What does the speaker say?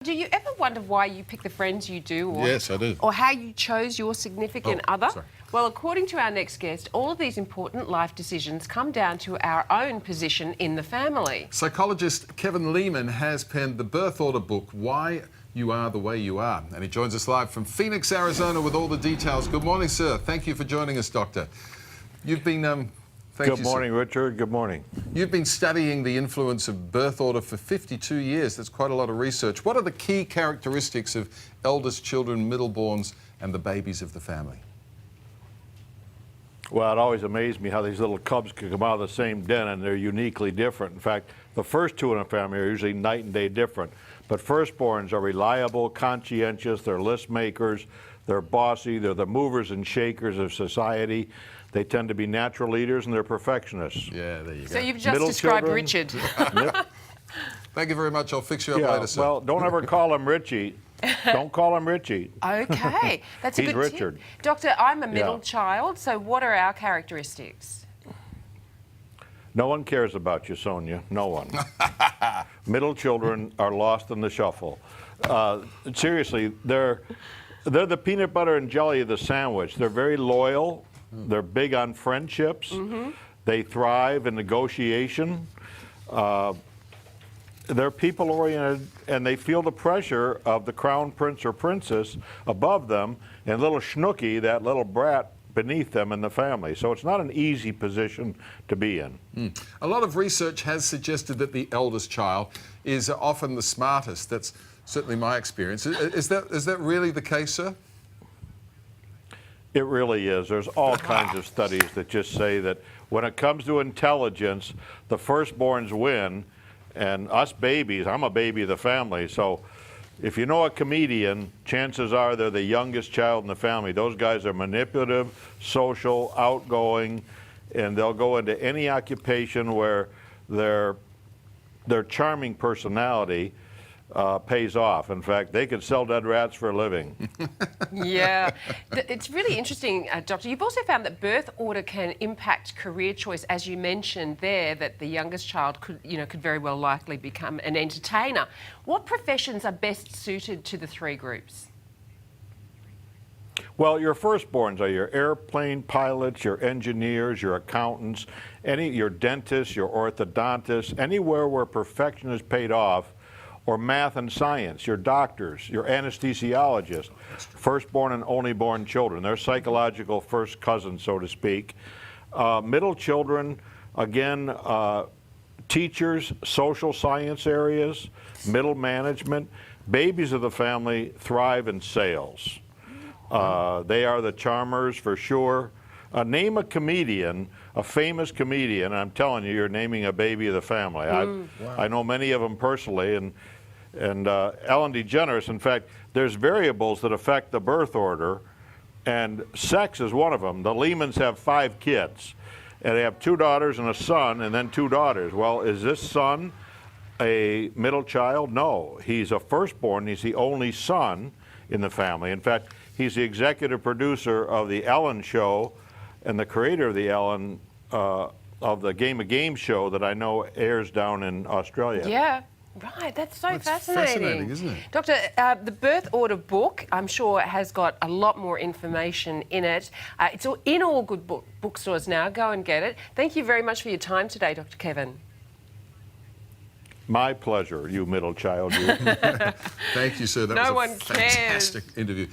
Do you ever wonder why you pick the friends you do? Or, Yes, I do. Or how you chose your significant other? Sorry. Well, according to our next guest, all of these important life decisions come down to our own position in the family. Psychologist Kevin Lehman has penned the birth order book, Why You Are the Way You Are. And he joins us live from Phoenix, Arizona with all the details. Good morning, sir. Thank you for joining us, Doctor. You've been... Good morning, Richard. Good morning. You've been studying the influence of birth order for 52 years. That's quite a lot of research. What are the key characteristics of eldest children, middleborns, and the babies of the family? Well, it always amazed me how these little cubs can come out of the same den and they're uniquely different. In fact, the first two in a family are usually night and day different. But firstborns are reliable, conscientious, they're list makers, they're bossy, they're the movers and shakers of society. They tend to be natural leaders and they're perfectionists. Yeah, there you go. So you've just Middle described children. Richard. Yep. Thank you very much. I'll fix you up later, sir. Well, don't ever call him Richie. Don't call him Richie. Okay, that's a He's good Richard. tip. Doctor, I'm a middle Yeah. child, so what are our characteristics? No one cares about you, Sonia. No one. Middle children are lost in the shuffle. Seriously, they're the peanut butter and jelly of the sandwich. They're very loyal. They're big on friendships. Mm-hmm. They thrive in negotiation. They're people-oriented, and they feel the pressure of the crown prince or princess above them, and little Schnooky, that little brat, beneath them in the family. So it's not an easy position to be in. A lot of research has suggested that the eldest child is often the smartest. That's certainly my experience. Is that really the case, sir? It really is. There's all kinds of studies that just say that when it comes to intelligence, the firstborns win, and us babies, I'm a baby of the family, so if you know a comedian, chances are they're the youngest child in the family. Those guys are manipulative, social, outgoing, and they'll go into any occupation where their charming personality pays off. In fact, they could sell dead rats for a living. Yeah, it's really interesting, Doctor. You've also found that birth order can impact career choice, as you mentioned there, that the youngest child could very well likely become an entertainer. What professions are best suited to the three groups? Well, your firstborns are your airplane pilots, your engineers, your accountants, your dentists, your orthodontists, anywhere where perfection is paid off, or math and science, your doctors, your anesthesiologists, firstborn and only born children. They're psychological first cousins, so to speak. Middle children, again, teachers, social science areas, middle management. Babies of the family thrive in sales. They are the charmers for sure. Name a comedian, a famous comedian. I'm telling you, you're naming a baby of the family. I know many of them personally, and Ellen DeGeneres. In fact, there's variables that affect the birth order, and sex is one of them. The Lehmans have 5 kids, and they have 2 daughters and a son, and then 2 daughters. Well, is this son a middle child? No, he's a firstborn. He's the only son in the family. In fact, he's the executive producer of the Ellen Show and the creator of the Ellen, of the Game of Games show that I know airs down in Australia. Yeah. Right, that's fascinating. Isn't it? Doctor, the birth order book, I'm sure, has got a lot more information in it. It's in all good bookstores now. Go and get it. Thank you very much for your time today, Dr. Kevin. My pleasure, you middle child. You. Thank you, sir. That No was a one cares. fantastic interview.